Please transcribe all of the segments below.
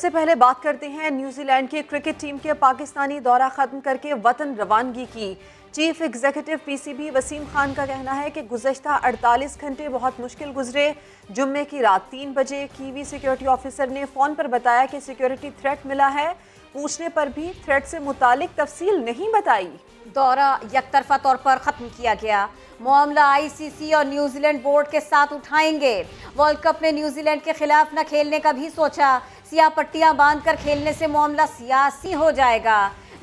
सबसे पहले बात करते हैं न्यूजीलैंड की क्रिकेट टीम के पाकिस्तानी दौरा खत्म करके वतन रवानगी की। Chief executive PCB Wasim Khan का कहना है कि गुज़श्ता 48 घंटे बहुत मुश्किल गुजरे। जुम्मे की रात 3 बजे कीवी सिक्योरिटी ऑफिसर ने फ़ोन पर बताया कि सिक्योरिटी थ्रेट मिला है। पूछने पर भी थ्रेट से मुतालिक तफसील नहीं बताई। दौरा यकतरफा तौर पर ख़त्म किया गया। मामला आईसीसी और न्यूजीलैंड बोर्ड के साथ उठाएंगे। वर्ल्ड कप में न्यूजीलैंड के खिलाफ न खेलने का भी सोचा। सियाह पट्टियां बांधकर खेलने से मामला सियासी हो जाएगा।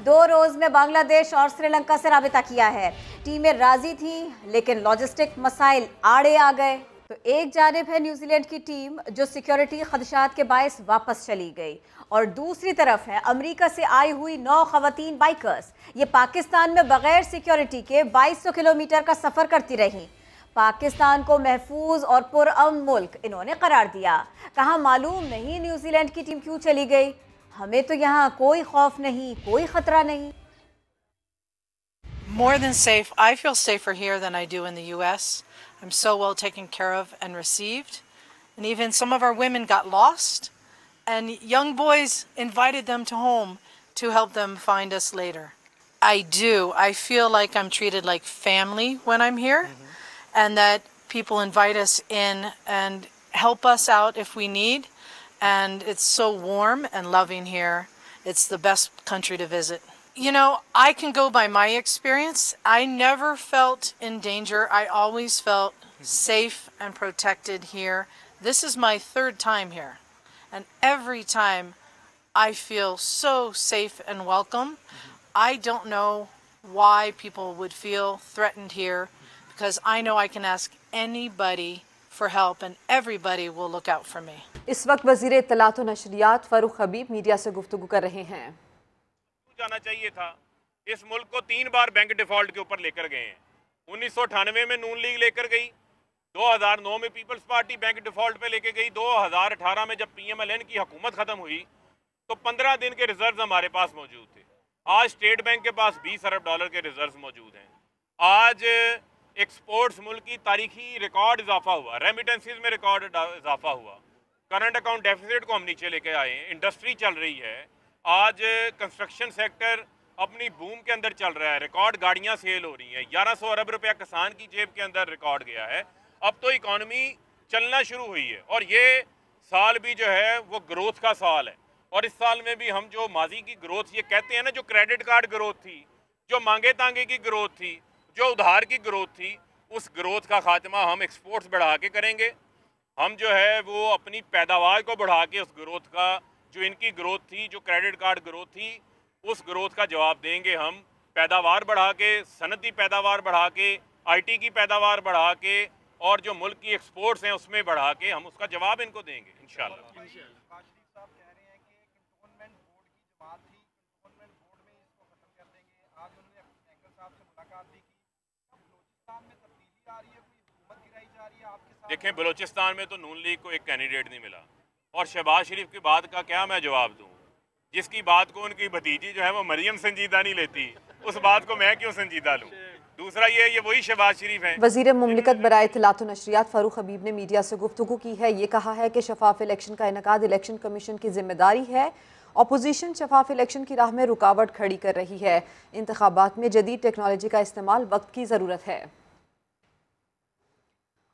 2 रोज में बांग्लादेश और श्रीलंका से राबिता किया है। टीमें राजी थी लेकिन लॉजिस्टिक मसाइल आड़े आ गए। तो एक जानिब है न्यूजीलैंड की टीम जो सिक्योरिटी खदशात के बायस वापस चली गई और दूसरी तरफ है अमेरिका से आई हुई 9 खवातीन बाइकर्स। ये पाकिस्तान में बगैर सिक्योरिटी के 2200 किलोमीटर का सफर करती रहीं। पाकिस्तान को महफूज और पुरअमन मुल्क इन्होंने करार दिया। कहा मालूम नहीं न्यूजीलैंड की टीम क्यों चली गई, हमें तो यहाँ कोई खौफ नहीं, कोई खतरा नहीं। More than safe. I feel safer here than I do in the US. I'm so well taken care of and received. And even some of our women got lost and young boys invited them to home to help them find us later. I do. I feel like I'm treated like family when I'm here. And that people invite us in and help us out if we need. And it's so warm and loving here. It's the best country to visit. You know, I can go by my experience. I never felt in danger. I always felt safe and protected here. This is my 3rd time here. And every time I feel so safe and welcome. I don't know why people would feel threatened here. Because I know I can ask anybody for help and everybody will look out for me. इस वक्त वज़ीर इत्तलात व नशरियात फ़ारूक हबीब media से गुफ्तगू कर रहे हैं। जाना चाहिए था। इस मुल्क को 3 बार बैंक डिफॉल्ट के ऊपर लेकर गए हैं। 1998 में नून लीग लेकर गई, 2009 में पीपल्स पार्टी बैंक डिफॉल्ट पे लेके गई, 2018 में जब पीएमएलएन की हुकूमत ख़त्म हुई तो 15 दिन के रिजर्व्स हमारे पास मौजूद थे। आज स्टेट बैंक के पास $20 अरब के रिजर्व्स मौजूद हैं। आज एक्सपोर्ट्स मुल्क की तारीखी रिकॉर्ड इजाफा हुआ, रेमिटेंसीज में रिकॉर्ड इजाफा हुआ, करंट अकाउंट डेफिसिट को हम नीचे लेके आए हैं, इंडस्ट्री चल रही है। आज कंस्ट्रक्शन सेक्टर अपनी बूम के अंदर चल रहा है, रिकॉर्ड गाड़ियां सेल हो रही हैं, 1100 अरब रुपया किसान की जेब के अंदर रिकॉर्ड गया है। अब तो इकॉनमी चलना शुरू हुई है और ये साल भी जो है वो ग्रोथ का साल है। और इस साल में भी हम जो माजी की ग्रोथ ये कहते हैं ना, जो क्रेडिट कार्ड ग्रोथ थी, जो मांगे तांगे की ग्रोथ थी, जो उधार की ग्रोथ थी, उस ग्रोथ का खात्मा हम एक्सपोर्ट्स बढ़ा के करेंगे। हम जो है वो अपनी पैदावार को बढ़ा के उस ग्रोथ का, जो इनकी ग्रोथ थी, जो क्रेडिट कार्ड ग्रोथ थी, उस ग्रोथ का जवाब देंगे हम। पैदावार बढ़ा के, सनती पैदावार बढ़ा के, आईटी की पैदावार बढ़ा के और जो मुल्क की एक्सपोर्ट्स हैं उसमें बढ़ा के हम उसका जवाब इनको देंगे इंशाल्लाह। देखें, बलूचिस्तान में तो नून लीग को एक कैंडिडेट नहीं मिला और शहबाज शरीफ की बात का क्या मैं जवाब दूं? जिसकी बात को उनकी भतीजी जो है वो मरियम संजीदा नहीं लेती, उस बात को मैं क्यों संजीदा लूं? दूसरा ये वही शहबाज शरीफ हैं। वज़ीर मुमलिकत बराए इत्तलात व नशरियात फ़ारूक हबीब ने मीडिया से गुफ्तगू की है। ये कहा है कि शफाफ इलेक्शन का इनेकाद इलेक्शन कमीशन की जिम्मेदारी है। अपोजिशन शफाफ इलेक्शन की राह में रुकावट खड़ी कर रही है। इंतखाबात में जदीद टेक्नोलॉजी का इस्तेमाल वक्त की ज़रूरत है।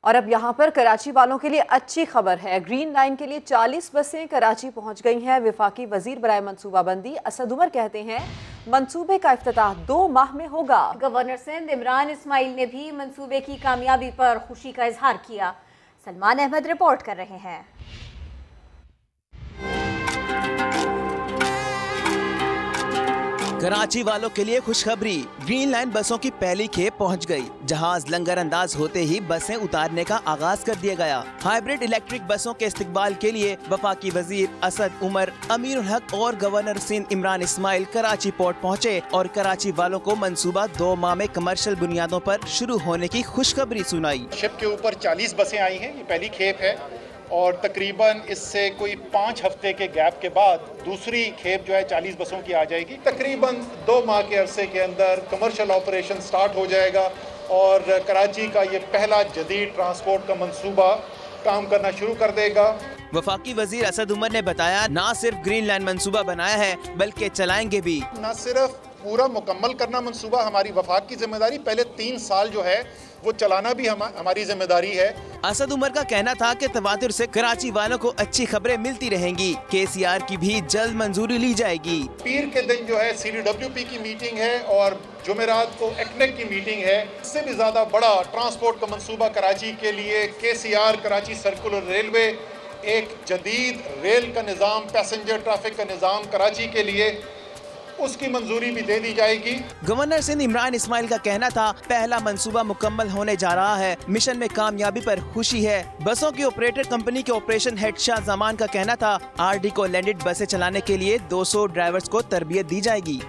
और अब यहाँ पर कराची वालों के लिए अच्छी खबर है। ग्रीन लाइन के लिए 40 बसें कराची पहुँच गई हैं। वफाकी वजीर बराए मनसूबाबंदी असद उमर कहते हैं मंसूबे का इफ्तिताह 2 माह में होगा। गवर्नर सिंध इमरान इस्माइल ने भी मंसूबे की कामयाबी पर खुशी का इजहार किया। सलमान अहमद रिपोर्ट कर रहे हैं। कराची वालों के लिए खुशखबरी, ग्रीन लाइन बसों की पहली खेप पहुंच गई। जहाज लंगर अंदाज होते ही बसें उतारने का आगाज कर दिया गया। हाइब्रिड इलेक्ट्रिक बसों के इस्तिकबाल के लिए वफाकी वजीर असद उमर, अमीरुल हक और गवर्नर सिंध इमरान इस्माइल कराची पोर्ट पहुंचे और कराची वालों को मंसूबा 2 माह में कमर्शियल बुनियादों पर शुरू होने की खुशखबरी सुनाई। शिप के ऊपर 40 बसें आई हैं, ये पहली खेप है और तकरीबन इससे कोई 5 हफ्ते के गैप के बाद दूसरी खेप जो है 40 बसों की आ जाएगी। तकरीबन 2 माह के अरसे के अंदर कमर्शियल ऑपरेशन स्टार्ट हो जाएगा और कराची का ये पहला जदीद ट्रांसपोर्ट का मंसूबा काम करना शुरू कर देगा। वफाकी वजीर असद उमर ने बताया, न सिर्फ ग्रीन लाइन मंसूबा बनाया है बल्कि चलाएंगे भी। न सिर्फ पूरा मुकम्मल करना मंसूबा हमारी वफाक की जिम्मेदारी, पहले 3 साल जो है वो चलाना भी हमारी जिम्मेदारी है। असद उमर का कहना था कि तवातुर से कराची वालों को अच्छी खबरें मिलती रहेंगी। KCR की भी जल्द मंजूरी ली जाएगी। पीर के दिन जो है CDWP की मीटिंग है और जुमेरात को एक्नेक की मीटिंग है। इससे भी ज्यादा बड़ा ट्रांसपोर्ट का मंसूबा कराची के लिए KCR कराची सर्कुलर रेलवे, एक जदीद रेल का निज़ाम, पैसेंजर ट्रैफिक का निज़ाम कराची के लिए, उसकी मंजूरी भी दे दी जाएगी। गवर्नर सिंध इमरान इस्माइल का कहना था, पहला मंसूबा मुकम्मल होने जा रहा है। मिशन में कामयाबी पर खुशी है। बसों की ऑपरेटर कंपनी के ऑपरेशन हेड शाह जमान का कहना था, RD को लैंडेड बसें चलाने के लिए 200 ड्राइवर्स को तरबियत दी जाएगी।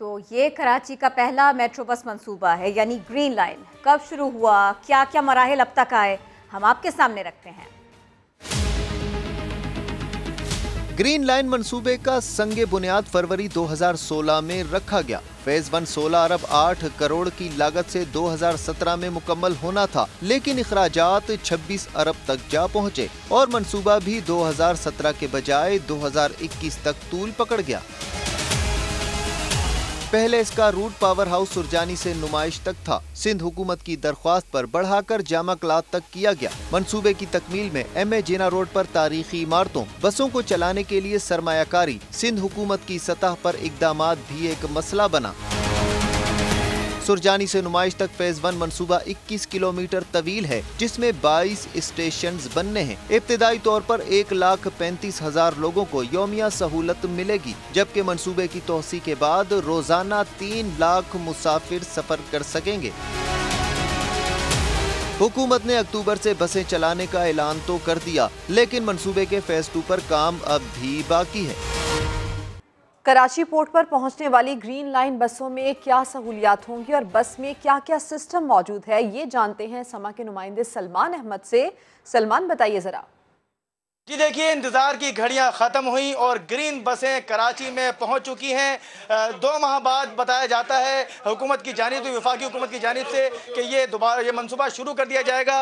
तो ये कराची का पहला मेट्रो बस मंसूबा है, यानी ग्रीन लाइन। कब शुरू हुआ, क्या क्या मराहिल अब तक आए, हम आपके सामने रखते हैं। ग्रीन लाइन मंसूबे का संगे बुनियाद फरवरी 2016 में रखा गया। फेज 1 16 अरब 8 करोड़ की लागत से 2017 में मुकम्मल होना था, लेकिन इखराजात 26 अरब तक जा पहुँचे और मंसूबा भी 2017 के बजाय 2021 तक तूल पकड़ गया। पहले इसका रूट पावर हाउस सुरजानी से नुमाइश तक था। सिंध हुकूमत की दरख्वास्त पर बढ़ाकर जामा कलात तक किया गया। मंसूबे की तकमील में MA जिना रोड पर तारीखी इमारतों, बसों को चलाने के लिए सरमायाकारी, सिंध हुकूमत की सतह पर इकदामात भी एक मसला बना। सुरजानी से नुमाइश तक फेज 1 मंसूबा 21 किलोमीटर तवील है, जिसमें 22 स्टेशंस बनने हैं। इब्तिदाई तौर पर 1,35,000 लोगों को यौमिया सहूलत मिलेगी, जबकि मंसूबे की तोसी के बाद रोजाना 3 लाख मुसाफिर सफर कर सकेंगे। हुकूमत ने अक्टूबर से बसें चलाने का ऐलान तो कर दिया, लेकिन मंसूबे के फेज 2 पर काम अब भी बाकी है। कराची पोर्ट पर पहुंचने वाली ग्रीन लाइन बसों में क्या सहूलियात होंगी और बस में क्या क्या सिस्टम मौजूद है, ये जानते हैं समा के नुमाइंदे सलमान अहमद से। सलमान, बताइए जरा। जी देखिए, इंतज़ार की घड़ियां ख़त्म हुई और ग्रीन बसें कराची में पहुंच चुकी हैं। 2 माह बाद बताया जाता है हुकूमत की जानिब से, वफाकी हुकूमत की जानिब से, कि ये मंसूबा शुरू कर दिया जाएगा।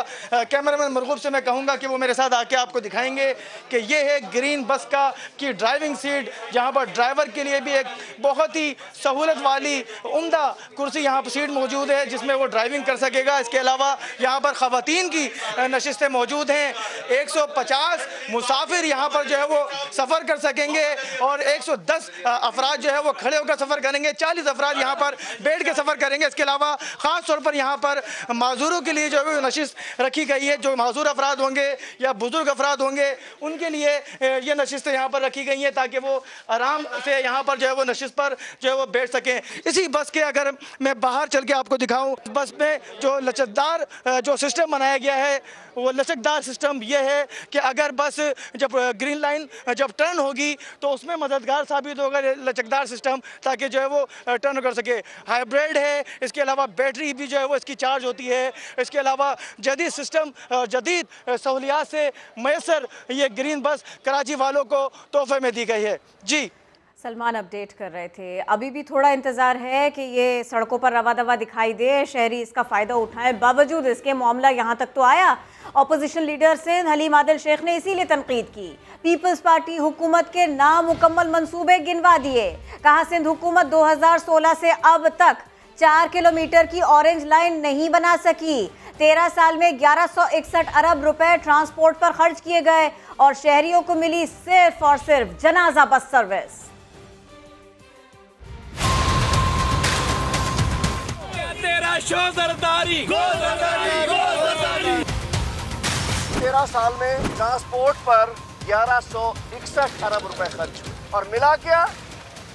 कैमरामैन मरगूब से मैं कहूँगा कि वो मेरे साथ आके आपको दिखाएंगे कि ये है ग्रीन बस की ड्राइविंग सीट, जहाँ पर ड्राइवर के लिए भी एक बहुत ही सहूलत वाली उम्दा कुर्सी यहाँ पर सीट मौजूद है, जिसमें वो ड्राइविंग कर सकेगा। इसके अलावा यहाँ पर ख़वातीन की नशिस्तें मौजूद हैं। 150 मुसाफिर यहाँ पर जो है वो सफ़र कर सकेंगे और 110 अफराद जो है वो खड़े होकर सफ़र करेंगे। 40 अफराद यहाँ पर बैठ के सफ़र करेंगे। इसके अलावा ख़ास तौर पर यहाँ पर माजूरों के लिए जो है नशिस्त रखी गई है। जो माजूर अफराद होंगे या बुजुर्ग अफराद होंगे, उनके लिए ये नशिस्तें यहाँ पर रखी गई हैं, ताकि वो आराम से यहाँ पर जो है वो नशिस्त पर जो है वो बैठ सकें। इसी बस के अगर मैं बाहर चल के आपको दिखाऊँ, बस में जो लचकदार जो सिस्टम बनाया गया है, वो लचकदार सिस्टम ये है कि अगर बस जब ग्रीन लाइन जब टर्न होगी तो उसमें मददगार साबित होगा लचकदार सिस्टम, ताकि जो है वो टर्न कर सके। हाइब्रिड है, इसके अलावा बैटरी भी जो है वो इसकी चार्ज होती है। इसके अलावा जदीद सिस्टम, जदीद सहूलियात से मैसर ये ग्रीन बस कराची वालों को तोहफे में दी गई है। जी सलमान अपडेट कर रहे थे। अभी भी थोड़ा इंतज़ार है कि ये सड़कों पर रवा दवा दिखाई दे, शहरी इसका फ़ायदा उठाएं। बावजूद इसके मामला यहाँ तक तो आया। अपोजिशन लीडर सिंध हलीम आदिल शेख ने इसीलिए तनकीद की। पीपल्स पार्टी हुकूमत के नामुकम्मल मंसूबे गिनवा दिए। कहा, सिंध हुकूमत 2016 से अब तक 4 किलोमीटर की ऑरेंज लाइन नहीं बना सकी। 13 साल में 1161 अरब रुपए ट्रांसपोर्ट पर खर्च किए गए और शहरियों को मिली सिर्फ और सिर्फ जनाजा बस सर्विस। तेरा शो जरदारी, 13 साल में ट्रांसपोर्ट पर 1161 अरब रुपए खर्च हुए और मिला क्या,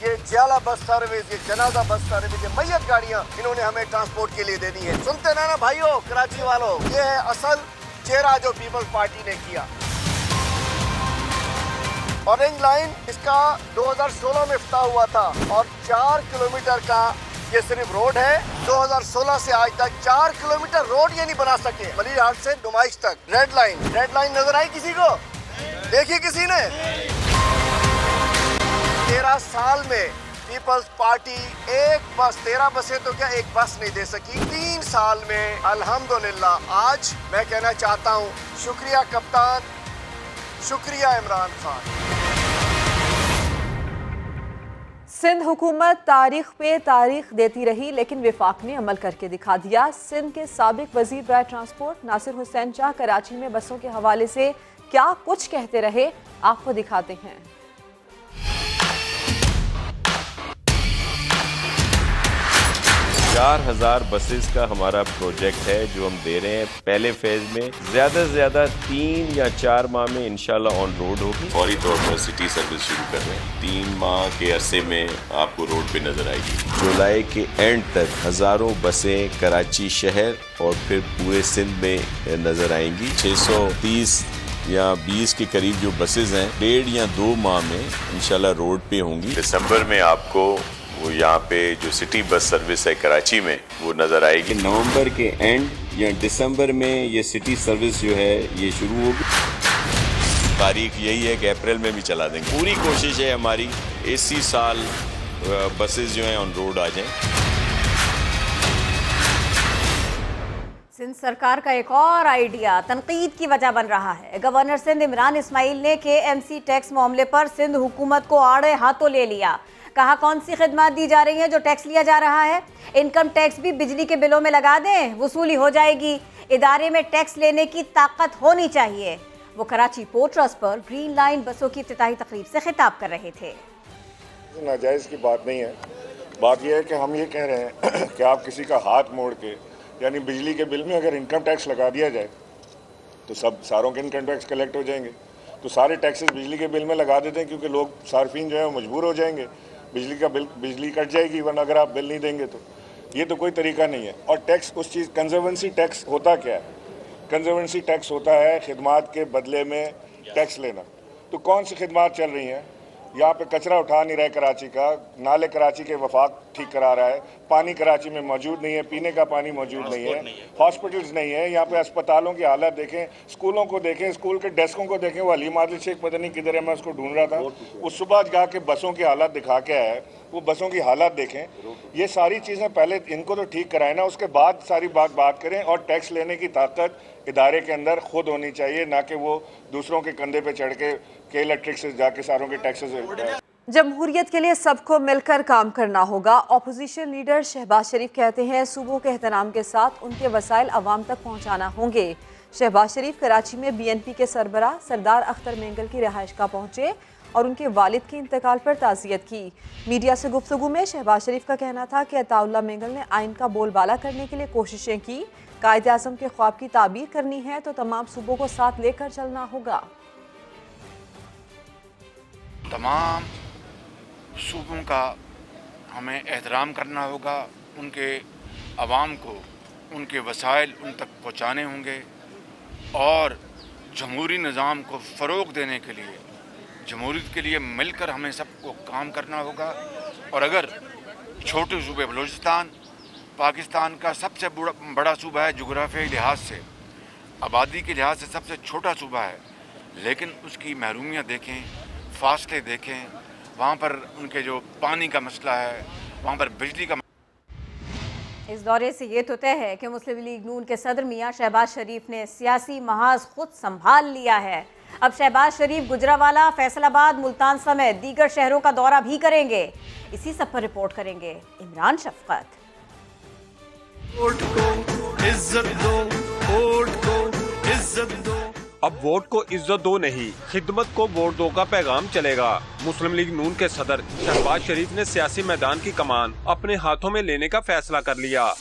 ये जियाला बस सर्विस, ये जनाजा बस सर्विस, ये मैयत गाड़ियां इन्होंने हमें ट्रांसपोर्ट के लिए दे दी है। सुनते ना भाइयों, कराची वालों, ये है असल चेहरा जो पीपल्स पार्टी ने किया। ऑरेंज लाइन इसका 2016 में इफ्ताह हुआ था और 4 किलोमीटर का ये सिर्फ रोड है। 2016 से आज तक 4 किलोमीटर रोड ये नहीं बना सके। मलिर हाट से नुमाइश तक रेड लाइन नजर आई किसी को? देखिए किसी ने? 13 साल में पीपल्स पार्टी एक बस, 13 बसें तो क्या एक बस नहीं दे सकी। 3 साल में अल्हम्दुलिल्लाह आज मैं कहना चाहता हूँ शुक्रिया कप्तान, शुक्रिया इमरान खान। सिंध हुकूमत तारीख पे तारीख देती रही, लेकिन विफाक ने अमल करके दिखा दिया। सिंध के साबिक वजीर बराए ट्रांसपोर्ट नासिर हुसैन शाह कराची में बसों के हवाले से क्या कुछ कहते रहे, आपको दिखाते हैं। 4000 बसेस का हमारा प्रोजेक्ट है जो हम दे रहे हैं। पहले फेज में ज़्यादा से ज़्यादा 3 या 4 माह में इंशाल्लाह ऑन रोड होगी। फौरी तौर पर सिटी सर्विस शुरू कर रहे हैं। 3 माह के अरसे में आपको रोड पे नजर आएगी। जुलाई के एंड तक हज़ारों बसें कराची शहर और फिर पूरे सिंध में नजर आएंगी। 630 या 20 के करीब जो बसेस हैं 1.5 या 2 माह में इंशाल्लाह रोड पे होंगी। दिसंबर में आपको वो यहाँ पे जो सिटी बस सर्विस है कराची में वो नजर आएगी। नवंबर के एंड या दिसंबर में ये सिटी सर्विस जो है ये शुरू होगी। तारीख यही है कि अप्रैल में भी चला देंगे। पूरी कोशिश है हमारी इसी साल बसेस जो हैं ऑन रोड आ जाएं। सिंध सरकार का एक और आइडिया तनकीद की वजह बन रहा है। गवर्नर सिंध इमरान इस्माइल ने KMC टैक्स मामले पर सिंध हुकूमत को आड़े हाथों ले लिया। कहा कौन सी खिदमत दी जा रही है जो टैक्स लिया जा रहा है। इनकम टैक्स भी बिजली के बिलों में लगा दें, वसूली हो जाएगी। इदारे में टैक्स लेने की ताकत होनी चाहिए। वो कराची पोर्ट ट्रस्ट पर ग्रीन लाइन बसों की इफ्तिताही तकरीब से खिताब कर रहे थे। नाजायज़ की बात नहीं है। बात यह है कि हम ये कह रहे हैं कि आप किसी का हाथ मोड़ के, यानी बिजली के बिल में अगर इनकम टैक्स लगा दिया जाए तो सब सारों के इनकम टैक्स कलेक्ट हो जाएंगे। तो सारे टैक्सेस बिजली के बिल में लगा देते हैं, क्योंकि लोग सार्फिन जो है वो मजबूर हो जाएंगे। बिजली कट जाएगी वरना अगर आप बिल नहीं देंगे तो। ये तो कोई तरीका नहीं है। और टैक्स उस चीज़, कंजर्वेंसी टैक्स होता क्या है? कंजर्वेंसी टैक्स होता है खिदमात के बदले में टैक्स लेना। तो कौन सी खिदमात चल रही हैं? यहाँ पे कचरा उठा नहीं रहे कराची का, नाले कराची के वफाक ठीक करा रहा है, पानी कराची में मौजूद नहीं है, पीने का पानी मौजूद नहीं है, हॉस्पिटल्स नहीं है। यहाँ पे अस्पतालों की हालत देखें, स्कूलों को देखें, स्कूल के डेस्कों को देखें। वो अलीम आदिल शेख पता नहीं किधर है, मैं उसको ढूंढ रहा था। वो सुबह जाके बसों की हालत दिखा के आया है, वो बसों की हालत देखें। ये सारी चीज़ें पहले इनको तो ठीक कराए ना, उसके बाद सारी बात करें। और टैक्स लेने की ताकत इदारे के अंदर खुद होनी चाहिए, ना कि वो दूसरों के कंधे पे चढ़ के इलेक्ट्रिक से जाके सारों के टैक्सेस। जमहूरियत के लिए सबको मिलकर काम करना होगा। अपोजिशन लीडर शहबाज शरीफ कहते हैं सूबों के एहतराम के साथ उनके वसाइल अवाम तक पहुँचाना होंगे। शहबाज शरीफ कराची में BNP के सरबराह सरदार अख्तर मेंगल की रिहाइश का पहुँचे और उनके वालिद के इंतकाल पर ताज़ियत की। मीडिया से गुफ्तगू में शहबाज शरीफ का कहना था कि अताउल्लाह मेंगल ने आइन का बोलबाला करने के लिए कोशिशें की। कायद आज़म के ख्वाब की ताबीर करनी है तो तमाम सूबों को साथ लेकर चलना होगा। तमाम सूबों का हमें एहतराम करना होगा। उनके अवाम को उनके वसाइल उन तक पहुँचाने होंगे और जमहूरी निज़ाम को फ़रोग़ देने के लिए, जमहूरियत के लिए मिलकर हमें सबको काम करना होगा। और अगर छोटे सूबे बलूचिस्तान पाकिस्तान का सबसे बड़ा सूबा है, जोग्राफियाई लिहाज से, आबादी के लिहाज से सबसे छोटा सूबा है, लेकिन उसकी महरूमियाँ देखें, फासले देखें, वहाँ पर उनके जो पानी का मसला है, वहाँ पर बिजली का। इस दौरे से ये तो तय है कि मुस्लिम लीग नून के सदर मियाँ शहबाज शरीफ ने सियासी महाज खुद संभाल लिया है। अब शहबाज शरीफ गुजरावाला, फैसलाबाद, मुल्तान समेत दीगर शहरों का दौरा भी करेंगे। इसी सब पर रिपोर्ट करेंगे इमरान शफकत। वोट को इज्जत दो, वोट को इज्जत दो। अब वोट को इज्जत दो नहीं, खिदमत को वोट दो का पैगाम चलेगा। मुस्लिम लीग नून के सदर शहबाज शरीफ ने सियासी मैदान की कमान अपने हाथों में लेने का फैसला कर लिया।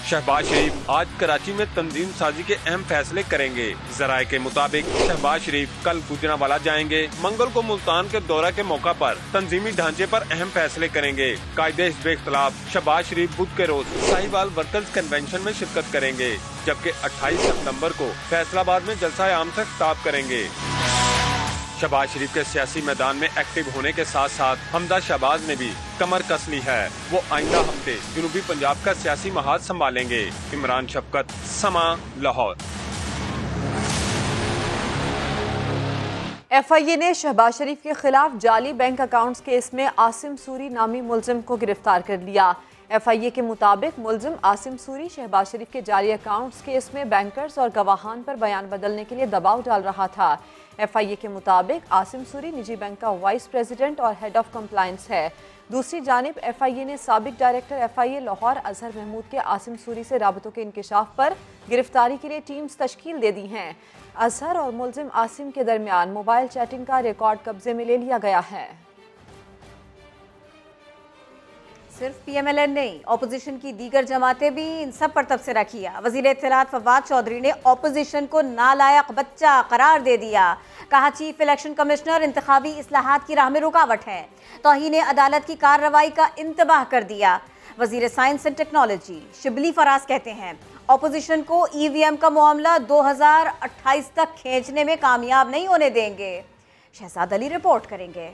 शहबाज शरीफ आज कराची में तंजीम साजी के अहम फैसले करेंगे। जराये के मुताबिक शहबाज शरीफ कल गुजरांवाला जाएंगे। मंगल को मुल्तान के दौरा के मौका पर तंजीमी ढांचे पर अहम फैसले करेंगे। कायदे हिज़्ब इख्तिलाफ शहबाज शरीफ बुध के रोज साहिवाल वर्कर्स कन्वेंशन में शिरकत करेंगे, जबकि 28 सितम्बर को फैसलाबाद में जलसा आम से खिताब करेंगे। शहबाज शरीफ के सियासी मैदान में एक्टिव होने के साथ साथ हमजा शहबाज ने भी कमर कस ली है। वो आइंदा हफ्ते जनूबी पंजाब का सियासी महाज संभालेंगे। इमरान शफकत, समा, लाहौर। FIA ने शहबाज शरीफ के खिलाफ जाली बैंक अकाउंट्स केस में आसिम सूरी नामी मुलजिम को गिरफ्तार कर लिया। FIA के मुताबिक मुलजिम आसिम सूरी शहबाज शरीफ के जारी अकाउंट्स केस में बैंकर्स और गवाहान पर बयान बदलने के लिए दबाव डाल रहा था। FIA के मुताबिक आसिम सूरी निजी बैंक का वाइस प्रेसिडेंट और हेड ऑफ कंप्लायंस है। दूसरी जानिब FIA ने साबिक डायरेक्टर FIA लाहौर अजहर महमूद के आसिम सूरी से राबतों के इंकशाफ पर गिरफ्तारी के लिए टीम्स तश्कील दे दी हैं। अजहर और मुलजिम आसिम के दरमियान मोबाइल चैटिंग का रिकॉर्ड कब्जे में ले लिया गया है। सिर्फ PMLN नहीं, ऑपोजिशन की दीगर जमातें भी इन सब पर तबसरा किया। वज़ीर इत्तलात फवाद चौधरी ने ऑपोजिशन को नालायक बच्चा करार दे दिया। कहा चीफ इलेक्शन कमिश्नर इंतखाबी इस्लाहात की राह में रुकावट है। तौहीन अदालत की कार्रवाई का इंतबाह कर दिया। वज़ीर science and technology Shibli Faraz कहते हैं ऑपोजिशन को EVM का मामला 2028 तक खींचने में कामयाब नहीं होने देंगे। शहजाद अली रिपोर्ट करेंगे।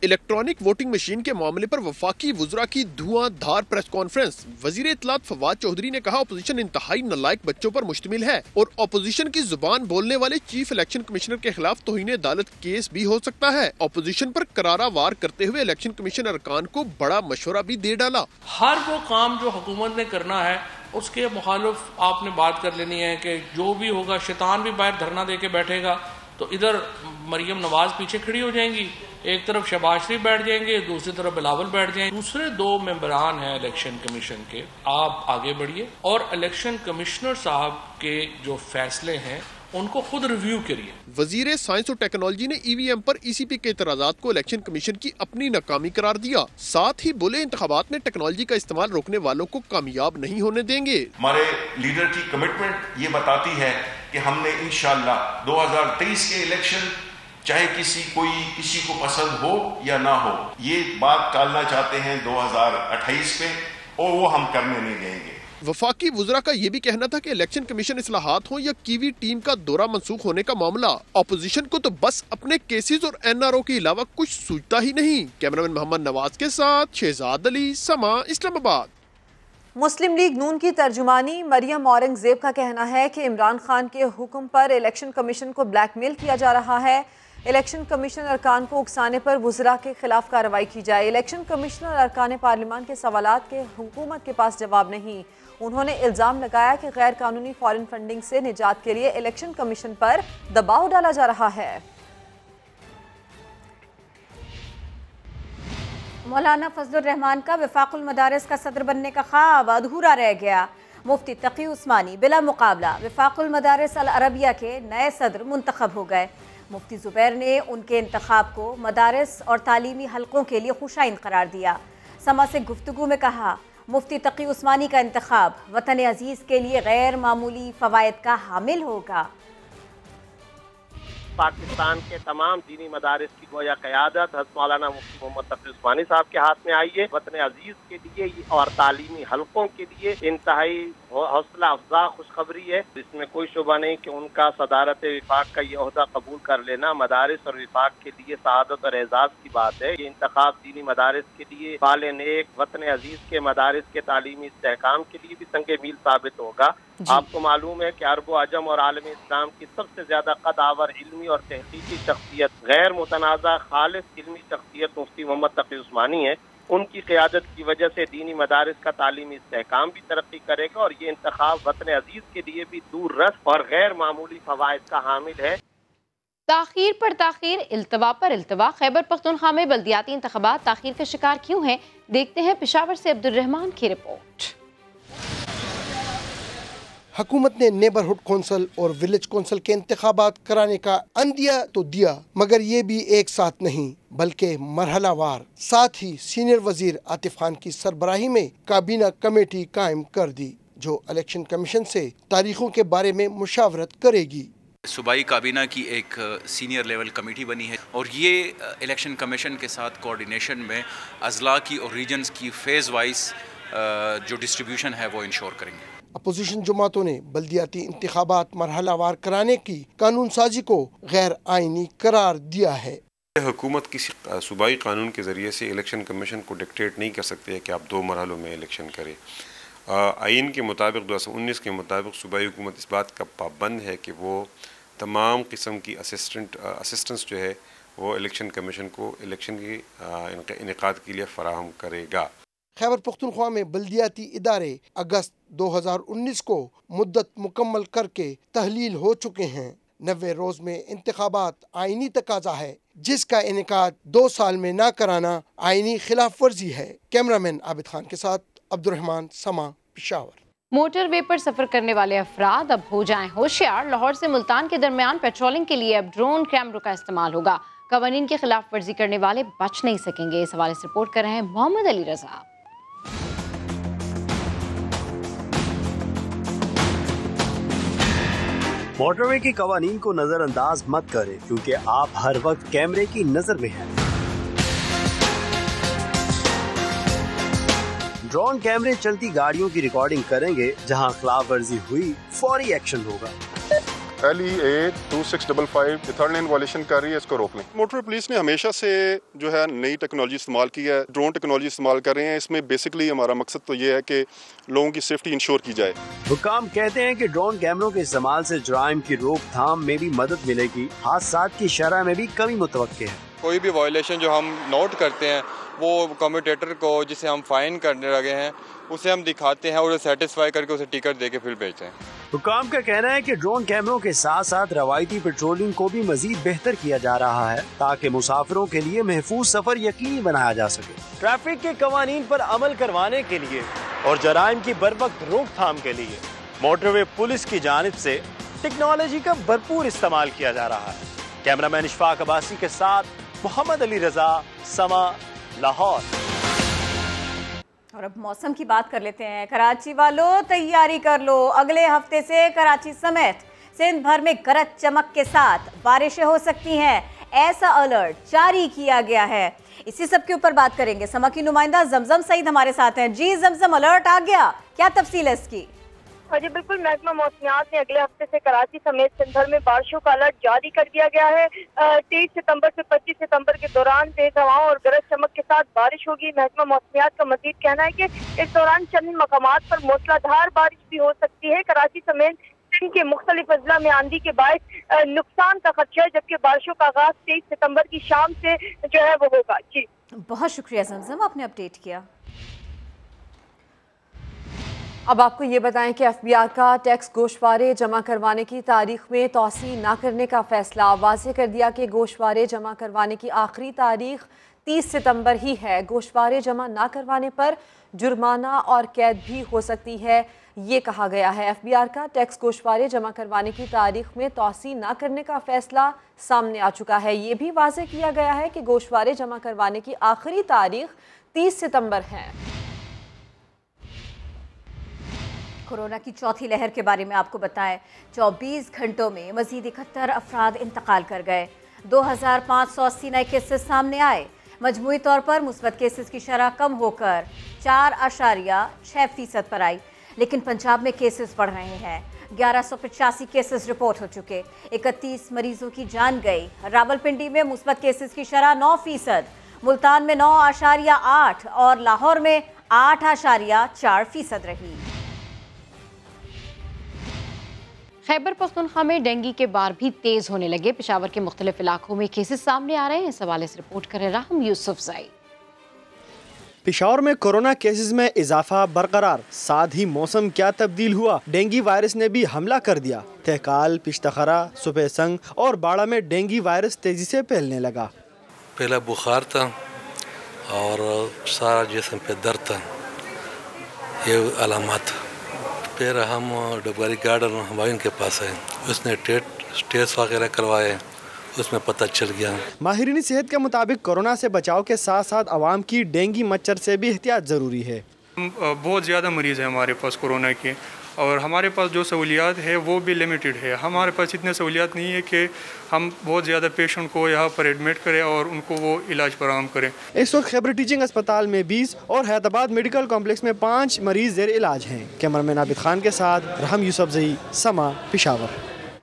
इलेक्ट्रॉनिक वोटिंग मशीन के मामले पर वफाकी वुज़रा की धुआंधार प्रेस कॉन्फ्रेंस। वजीर इत्तलात फवाद चौधरी ने कहा अपोजिशन इंतहाई नालायक बच्चों पर मुश्तमिल है और अपोजिशन की जुबान बोलने वाले चीफ इलेक्शन कमिश्नर के खिलाफ तौहीन अदालत केस भी हो सकता है। अपोजिशन पर करारा वार करते हुए इलेक्शन कमीशन अरकान को बड़ा मशवरा भी दे डाला। हर वो काम जो हुकूमत ने करना है उसके मुखालिफ आपने बात कर लेनी है कि जो भी होगा, शैतान भी बाहर धरना दे के बैठेगा तो इधर मरियम नवाज पीछे खड़ी हो जाएंगी, एक तरफ शहबाज शरीफ बैठ जाएंगे, दूसरी तरफ बिलावल बैठ जाएंगे। दूसरे दो मेंबरान हैं इलेक्शन कमीशन के, आप आगे बढ़िए और इलेक्शन कमिश्नर साहब के जो फैसले हैं उनको खुद रिव्यू करिए। वजीर साइंस और टेक्नोलॉजी ने EVM पर ECP के इतराजात को इलेक्शन कमीशन की अपनी नाकामी करार दिया। साथ ही बोले इंतखाबात में टेक्नोलॉजी का इस्तेमाल रोकने वालों को कामयाब नहीं होने देंगे। हमारे लीडर की कमिटमेंट ये बताती है कि हमने इंशाअल्लाह 2023 के इलेक्शन चाहे किसी को पसंद हो या ना हो, ये बात टालना चाहते हैं 2028 पे और वो हम करने नहीं देंगे। वफाकी वुज़रा का ये भी कहना था कि इलेक्शन कमीशन इस्लाहात हो या कीवी टीम का दौरा मंसूख होने का मामला, अपोजिशन को तो बस अपने केसेस और NRO के अलावा कुछ सूझता ही नहीं। कैमरामैन मोहम्मद नवाज के साथ शहजाद अली, समा, इस्लामाबाद। मुस्लिम लीग नून की तर्जुमानी मरियम औरंगजेब का कहना है कि इमरान खान के हुक्म पर इलेक्शन कमीशन को ब्लैकमेल किया जा रहा है। इलेक्शन कमीशन अरकान को उकसाने पर वुज़रा के खिलाफ कार्रवाई की जाए। इलेक्शन कमिश्नर अरकान पार्लिमान के सवालात के हुकूमत के पास जवाब नहीं। उन्होंने इल्ज़ाम लगाया कि गैर कानूनी फॉरेन फंडिंग से निजात के लिए इलेक्शन कमीशन पर दबाव डाला जा रहा है। मौलाना फजलुर रहमान का वफाकुल मदारिस का सदर बनने का ख्वाब अधूरा रह गया। मुफ्ती तकी उस्मानी बिला मुकाबला वफाकुल मदारिस अल अरबिया के नए सदर मुंतखब हो गए। मुफ्ती ज़ुबैर ने उनके इंतखाब को मदारिस और तालीमी हलकों के लिए खुशाइन करार दिया। समा से गुफ्तगू में कहा मुफ्ती तकी उस्मानी का इंतखाब वतन अजीज़ के लिए गैर मामूली फ़वाइद का हामिल होगा। पाकिस्तान के तमाम दीनी मदारिस की गोया क़यादत हज़रत मौलाना मुफ्ती मोहम्मद तकी उस्मानी साहब के हाथ में आई है। वतन अजीज़ के लिए और तालीमी हलकों के लिए इंतहाई हौसला अफजा खुशखबरी है। इसमें कोई शुबा नहीं कि उनका सदारत विफाक का ये ओहदा कबूल कर लेना मदारिस और विफाक के लिए सआदत और एजाज़ की बात है। ये इंतखाब दीनी मदारिस के लिए बाले नेक वतन अजीज़ के मदारिस के तालीमी इस्तेहकाम के लिए भी संगे मील साबित होगा। आपको मालूम है कि अरब अजम और आलम इस्लाम की सबसे ज्यादा कदावर इल्मी और तहकीकी शख्सियत, गैर मुतनाज़ा खालिस इल्मी शख्सियत मुफ्ती मोहम्मद तकी उस्मानी है। उनकी क़यादत की वजह से दीनी मदारिस का तालीमी इस्तेहकाम भी तरक्की करेगा और ये इंतखाब वतन अजीज़ के लिए भी दूर रस और गैर मामूली फ़वाइद का हामिल है। ताखीर पर ताखीर, इल्तवा पर इल्तवा। खैबर पख्तूनख्वा में बल्दियाती इंतखाबात ताखीर का शिकार क्यों हैं? देखते हैं पेशावर से अब्दुर्रहमान की रिपोर्ट। हुकूमत ने नेबरहुड कौंसल और विलेज कौंसल के इंतखाबात कराने का अंदिया तो दिया, मगर ये भी एक साथ नहीं बल्कि मरहलावार। साथ ही सीनियर वजीर आतिफ खान की सरबराही में काबीना कमेटी कायम कर दी जो इलेक्शन कमीशन से तारीखों के बारे में मुशावरत करेगी। सूबाई काबीना की एक सीनियर लेवल कमेटी बनी है और ये इलेक्शन कमीशन के साथ कोऑर्डिनेशन में अजला की और रीजन्स की फेज़ वाइज जो डिस्ट्रीब्यूशन है वो इंश्योर करेंगे। अपोजिशन जमातों ने बल्दियाती इंतखाबात मरहलावार कराने की कानून साजी को गैर आइनी करार दिया है। हुकूमत किसी सूबाई कानून के ज़रिए से इलेक्शन कमीशन को डिक्टेट नहीं कर सकती है कि आप 2 मरहलों में इलेक्शन करें। आइन के मुताबिक 2019 के मुताबिक सूबाई हुकूमत इस बात का पाबंद है कि वो तमाम किस्म की असिस्टेंस जो है वो इलेक्शन कमीशन को इलेक्शन के इनेकाद के लिए फ़राहम करेगा। खैबर पख्तूनख्वा में बल्दियाती इदारे अगस्त 2019 को मुद्दत मुकम्मल करके तहलील हो चुके हैं। 90 रोज में इंतखाबात आईनी तकाजा है, जिसका इनेकाद 2 साल में ना कराना आईनी खिलाफ वर्जी है। कैमरामैन आबिद खान के साथ अब्दुर्रहमान, समा, पेशावर। मोटरवे पर सफर करने वाले अफराद अब हो जाएं होशियार। लाहौर से मुल्तान के दरमियान पेट्रोलिंग के लिए अब ड्रोन कैमरों का इस्तेमाल होगा। कवानीन की खिलाफ वर्जी करने वाले बच नहीं सकेंगे। इस हवाले से रिपोर्ट कर रहे हैं मोहम्मद अली रजा। मोटरवे के कवानीन को नजरअंदाज मत करें, क्योंकि आप हर वक्त कैमरे की नजर में हैं। ड्रोन कैमरे चलती गाड़ियों की रिकॉर्डिंग करेंगे। जहां खिलाफ वर्जी हुई फौरी एक्शन होगा। LEA 2655 थर्ड लेन वायलेशन कर रही है, इसको रोक लें। मोटर पुलिस ने हमेशा से जो है नई टेक्नोलॉजी इस्तेमाल की है, ड्रोन टेक्नोलॉजी इस्तेमाल कर रहे हैं। इसमें बेसिकली हमारा मकसद तो ये है कि लोगों की सेफ्टी इंश्योर की जाए। हुकाम कहते हैं कि ड्रोन कैमरों के इस्तेमाल से जुराइम की रोकथाम में भी मदद मिलेगी। हादसात की शरह में भी कमी मुतवक्के है। कोई भी वायलेशन जो हम नोट करते हैं वो कम्यूटेटर को, जिसे हम फाइन करने लगे हैं, उसे हम दिखाते हैं और उसे सेटिस्फाई करके उसे टिकट देके फिर भेजते हैं। हुकाम का कहना है कि ड्रोन कैमरों के साथ साथ रवायती पेट्रोलिंग को भी मजीद बेहतर किया जा रहा है, ताकि मुसाफिरों के लिए महफूज सफर यकीनी बनाया जा सके। ट्रैफिक के कवानीन पर अमल करवाने के लिए और जराइम की बरवक्त रोकथाम के लिए मोटरवे पुलिस की जानिब से टेक्नोलॉजी का भरपूर इस्तेमाल किया जा रहा है। कैमरामैन इशफाक अब्बासी के साथ मोहम्मद अली रजा, समा, लाहौर। और अब मौसम की बात कर लेते हैं। कराची वालों तैयारी कर लो, अगले हफ्ते से कराची समेत सिंध भर में गरज चमक के साथ बारिशें हो सकती हैं। ऐसा अलर्ट जारी किया गया है। इसी सब के ऊपर बात करेंगे। समा की नुमाइंदा जमजम सईद हमारे साथ हैं। जी जमजम, अलर्ट आ गया, क्या तफसील है इसकी? जी बिल्कुल, महकमा मौसमियात ने अगले हफ्ते से कराची समेत सिंध भर में बारिशों का अलर्ट जारी कर दिया गया है। 23 सितंबर से 25 सितंबर के दौरान तेज हवाओं और गरज चमक के साथ बारिश होगी। महकमा मौसमियात का मजीद कहना है कि इस दौरान चंद मकामात पर मूसलाधार बारिश भी हो सकती है। कराची समेत सिंध के मुख्तलिफ अजला में आंधी के बायस नुकसान का खदशा है, जबकि बारिशों का आगाज 23 सितंबर की शाम से जो है वो होगा। जी बहुत शुक्रिया जमजम, आपने अपडेट किया। अब आपको ये बताएं कि एफबीआई का टैक्स गोशवारे जमा करवाने की तारीख में तौसी ना करने का फैसला। वाज़ेह कर दिया कि गोशवारे जमा करवाने की आखिरी तारीख 30 सितंबर ही है। गोशवारे जमा ना करवाने पर जुर्माना और कैद भी हो सकती है, ये कहा गया है। एफबीआई का टैक्स गोशवारे जमा करवाने की तारीख में तौसी ना करने का फैसला सामने आ चुका है। ये भी वाज़ेह किया गया है कि गोशवारे जमा करवाने की आखिरी तारीख 30 सितंबर है। कोरोना की चौथी लहर के बारे में आपको बताएं। 24 घंटों में मजीद 71 अफराद इंतकाल कर गए। 2580 नए केसेस सामने आए। मजमूई तौर पर मुस्बत केसेस की शरह कम होकर 4.6% पर आई, लेकिन पंजाब में केसेस बढ़ रहे हैं। 1185 केसेस रिपोर्ट हो चुके। 31 मरीजों की जान गई। रावलपिंडी में मुस्बत केसेस की शरह 9%, मुल्तान में 9.8 और लाहौर में 8.4% रही। खैबर पख्तूनख्वा में डेंगू के बार भी तेज होने लगे। पेशावर के मुख्तलिफ इलाकों में केसेस सामने आ रहे हैं। इस हवाले से रिपोर्ट करे राहम यूसुफ ज़ई। पेशावर में कोरोना केसेस में इजाफा बरकरार, साथ ही मौसम क्या तब्दील हुआ। डेंगू वायरस ने भी हमला कर दिया। तहकाल, पिश्तखरा, सुबह संग और बाड़ा में डेंगू वायरस तेजी से फैलने लगा। पहला बुखार था और सारा जिस्म पे दर्द था, ये अलामत। फिर हम डबगारी गार्डन हमायूं के पास है, उसने टेस्ट वगैरह करवाए, उसमें पता चल गया। माहिरीन सेहत के मुताबिक कोरोना से बचाव के साथ साथ आवाम की डेंगू मच्छर से भी एहतियात ज़रूरी है। बहुत ज़्यादा मरीज़ है हमारे पास कोरोना के, और हमारे पास जो सहूलियात है वो भी लिमिटेड है। हमारे पास इतनी सहूलियात नहीं है कि हम बहुत ज़्यादा पेशेंट को यहाँ पर एडमिट करें और उनको वो इलाज फराहम करें। इस वक्त खैबर टीचिंग अस्पताल में 20 और हैदराबाद मेडिकल कॉम्प्लेक्स में 5 मरीज जेर इलाज हैं। कैमरामैन आबिद खान के साथ रहम यूसुफ ज़ई, समा, पेशावर।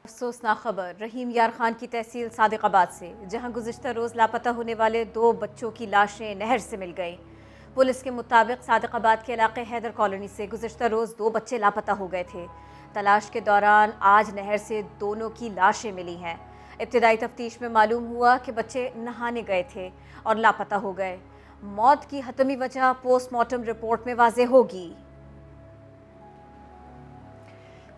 अफसोसनाक खबर रहीम यार खान की तहसील सादिकाबाद से, जहाँ गुज़िश्ता रोज़ लापता होने वाले 2 बच्चों की लाशें नहर से मिल गईं। पुलिस के मुताबिक सादिकाबाद के इलाके हैदर कॉलोनी से गुज़िश्ता रोज़ 2 बच्चे लापता हो गए थे। तलाश के दौरान आज नहर से दोनों की लाशें मिली हैं। इब्तिदाई तफ्तीश में मालूम हुआ कि बच्चे नहाने गए थे और लापता हो गए। मौत की हतमी वजह पोस्टमार्टम रिपोर्ट में वाज़ेह होगी।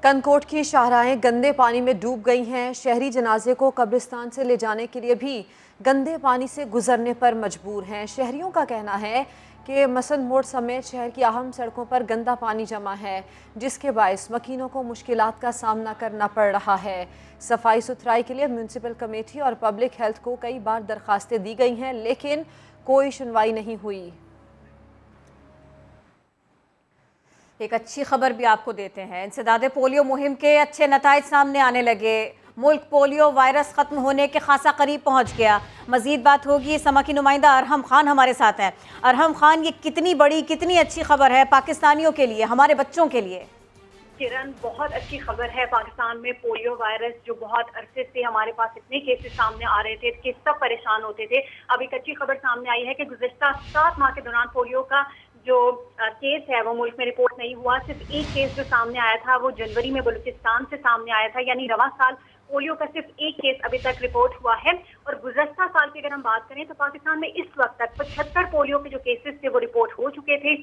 कनकोट की शाहराहें गंदे पानी में डूब गई हैं। शहरी जनाजे को कब्रिस्तान से ले जाने के लिए भी गंदे पानी से गुजरने पर मजबूर हैं। शहरियों का कहना है कि मसन मोड़ समेत शहर की अहम सड़कों पर गंदा पानी जमा है, जिसके बायस मकीनों को मुश्किलात का सामना करना पड़ रहा है। सफाई सुथराई के लिए म्यूनसिपल कमेटी और पब्लिक हेल्थ को कई बार दरखास्तें दी गई हैं, लेकिन कोई सुनवाई नहीं हुई। एक अच्छी खबर भी आपको देते हैं। इंसदाद पोलियो मुहिम के अच्छे नताइज सामने आने लगे। मुल्क पोलियो वायरस खत्म होने के खासा करीब पहुंच गया। मजीद बात होगी, समा की नुमाइंदा अरहम खान हमारे साथ हैं। अरहम खान, ये कितनी बड़ी कितनी अच्छी खबर है पाकिस्तानियों के लिए, हमारे बच्चों के लिए? किरण, बहुत अच्छी खबर है। पाकिस्तान में पोलियो वायरस जो बहुत अरसे से हमारे पास इतने केसेस सामने आ रहे थे कि सब परेशान होते थे, अब एक अच्छी खबर सामने आई है कि गुज़िश्ता 7 माह के दौरान पोलियो का जो केस है वो मुल्क में रिपोर्ट नहीं हुआ। सिर्फ एक केस जो सामने आया था वो जनवरी में बलूचिस्तान से सामने आया था, यानी रवां साल पोलियो का सिर्फ एक केस अभी तक रिपोर्ट हुआ है। और गुज़श्ता साल की अगर हम बात करें तो पाकिस्तान में इस वक्त तक 75 पोलियो के जो केसेस थे वो रिपोर्ट हो चुके थे।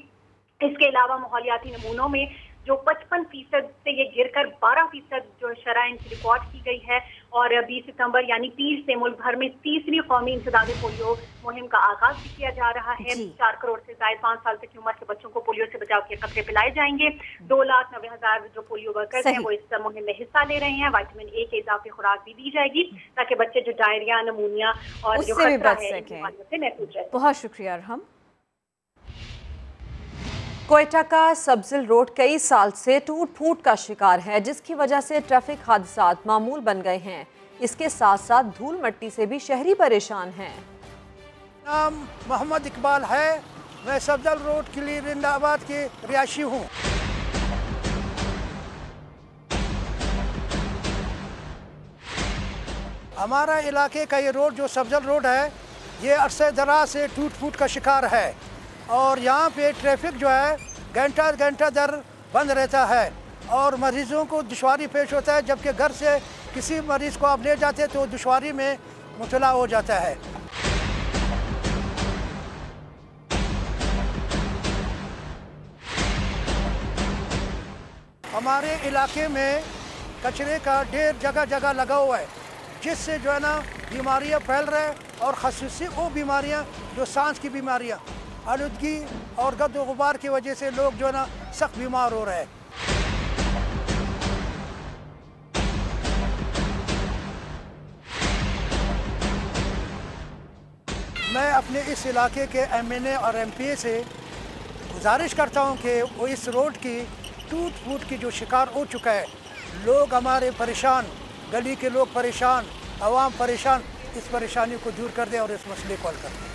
इसके अलावा माहौलियाती नमूनों में जो 55% से ये गिरकर 12% जो शरह इनकी रिकॉर्ड की गई है। और 20 सितंबर यानी पीर से मुल्क भर में तीसरी कौमी इंसदाद पोलियो मुहिम का आगाज भी किया जा रहा है। 4 करोड़ से ज्यादा 5 साल तक की उम्र के बच्चों को पोलियो से बचाव के कतरे पिलाए जाएंगे। 2,90,000 जो पोलियो वर्कर्स हैं वो इस मुहिम में हिस्सा ले रहे हैं। विटामिन ए की इजाफी खुराक भी दी जाएगी ताकि बच्चे जो डायरिया, नमूनिया और जो खतरा है से महफूज रहे। बहुत शुक्रिया अरहम। क्वेटा का सब्जिल रोड कई साल से टूट फूट का शिकार है, जिसकी वजह से ट्रैफिक हादसात मामूल बन गए हैं। इसके साथ साथ धूल मट्टी से भी शहरी परेशान हैं। नाम मोहम्मद इकबाल है, मैं सब्जिल रोड के लिए रिंदाबाद के रिहायशी हूँ। हमारा इलाके का ये रोड जो सब्जिल रोड है ये अरसे दराज से टूट फूट का शिकार है और यहाँ पे ट्रैफिक जो है घंटा दर बंद रहता है और मरीज़ों को दुश्वारी पेश होता है। जबकि घर से किसी मरीज़ को आप ले जाते तो दुश्वारी में मुबतला हो जाता है। हमारे इलाके में कचरे का ढेर जगह जगह लगा हुआ है, जिससे जो है ना बीमारियाँ फैल रहे हैं और ख़ासतौर वो बीमारियाँ जो सांस की बीमारियाँ, आलूदगी और गद्द गुबार की वजह से लोग जो है ना सख्त बीमार हो रहे हैं। मैं अपने इस इलाके के MNA और MP से गुजारिश करता हूं कि वो इस रोड की टूट फूट की जो शिकार हो चुका है, लोग हमारे परेशान, गली के लोग परेशान, आवाम परेशान, इस परेशानी को दूर कर दें और इस मसले को हल कर दें।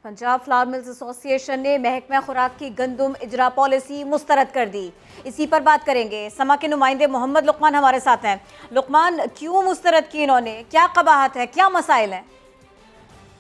पंजाब फ्लावर मिल्स एसोसिएशन ने महकमा खुराक की गंदम इजरा पॉलिसी मुस्तरद कर दी। इसी पर बात करेंगे। समा के नुमाइंदे मोहम्मद लुकमान हमारे साथ हैं। लुकमान, क्यों मुस्तरद की इन्होंने, क्या कबाहत है, क्या मसाइल हैं?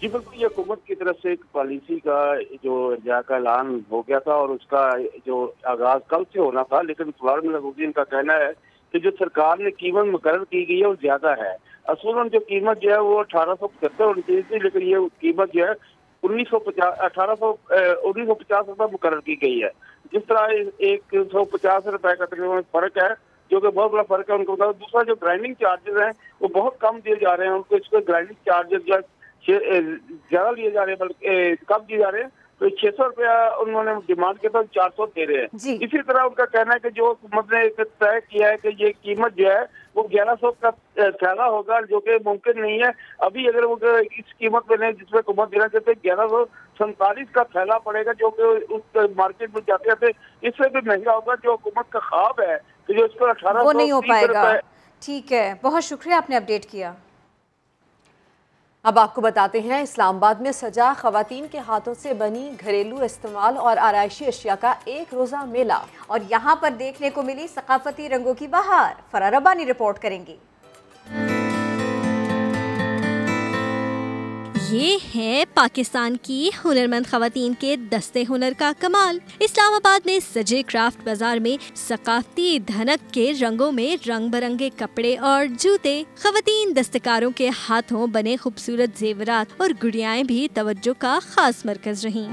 जी बिल्कुल, ये हुकूमत की तरफ से एक पॉलिसी का जो इजरा का ऐलान हो गया था और उसका जो आगाज कल से होना था, लेकिन फ्लावर मिल एसोसिएशन का कहना है कि जो सरकार ने कीमत मुकर्रर की गई है वो ज्यादा है। असूलन जो कीमत जो है वो 1875 होनी चाहिए थी, लेकिन ये कीमत जो है 1950 रुपये मुकर्रर की गई है। जिस तरह 150 रुपए का तकरीबन फर्क है, जो कि बहुत बड़ा फर्क है उनको। दूसरा जो ग्राइंडिंग चार्जेस हैं वो बहुत कम दिए जा रहे हैं उनको। इसको ग्राइंडिंग चार्जेस जो ज्यादा लिए जा रहे हैं, बल्कि कम दिए जा रहे हैं। तो 600 रुपया उन्होंने डिमांड किया था, 400 दे रहे हैं। इसी तरह उनका कहना है कि जो हुकूमत ने तय किया है कि ये कीमत जो है वो 1100 का थैला होगा, जो कि मुमकिन नहीं है। अभी अगर वो इस कीमत में नहीं जिसमें हुकूमत देना चाहते 1147 का थैला पड़ेगा, जो कि उस मार्केट में जाते जाते इससे भी महंगा होगा। जो हुकूमत का ख्वाब है कि जो इसको 1800 वो नहीं हो पाएगा। ठीक है, बहुत शुक्रिया, आपने अपडेट किया। अब आपको बताते हैं, इस्लामाबाद में सजा खवातीन के हाथों से बनी घरेलू इस्तेमाल और आराइशी अशिया का एक रोज़ा मेला। और यहाँ पर देखने को मिली सकाफती रंगों की बहार। फरार रब्बानी रिपोर्ट करेंगी। ये है पाकिस्तान की हुनरमंद खवातीन के दस्ते हुनर का कमाल। इस्लामाबाद में सजे क्राफ्ट बाजार में सकाफती धनक के रंगों में रंग बिरंगे कपड़े और जूते, खवातीन दस्तकारों के हाथों बने खूबसूरत जेवरात और गुड़ियाएं भी तवज्जो का खास मरकज रहीं।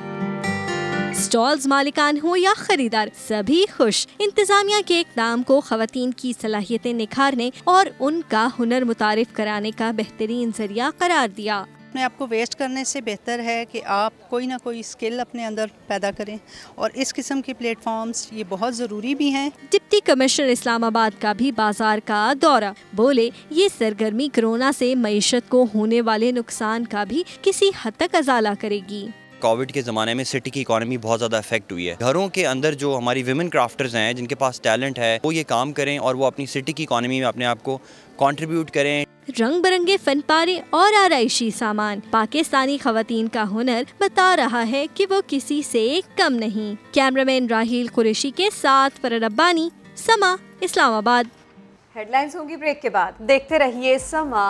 स्टॉल्स मालिकान हो या खरीदार, सभी खुश। इंतजामिया के इक़दाम को खवातीन की सलाहियतें निखारने और उनका हुनर मुतारिफ कराने का बेहतरीन जरिया करार दिया। अपने आप को वेस्ट करने से बेहतर है कि आप कोई ना कोई स्किल अपने अंदर पैदा करें और इस किस्म के प्लेटफॉर्म्स ये बहुत ज़रूरी भी हैं। डिप्टी कमिश्नर इस्लामाबाद का भी बाजार का दौरा, बोले ये सरगर्मी कोरोना से मईशत को होने वाले नुकसान का भी किसी हद तक अजाला करेगी। कोविड के ज़माने में सिटी की इकॉनमी बहुत ज़्यादा अफेक्ट हुई है। घरों के अंदर जो हमारी विमेन क्राफ्टर्स हैं, जिनके पास टैलेंट है, वो ये काम करें और वो अपनी सिटी की इकॉनमी में अपने आप को कंट्रीब्यूट करें। रंग बिरंगे फन पारे और आराइशी सामान, पाकिस्तानी खवातीन का हुनर बता रहा है कि वो किसी से कम नहीं। कैमरामैन राहील कुरैशी के साथ फरह रब्बानी, समा, इस्लामाबाद। हेडलाइंस होंगी ब्रेक के बाद, देखते रहिए समा।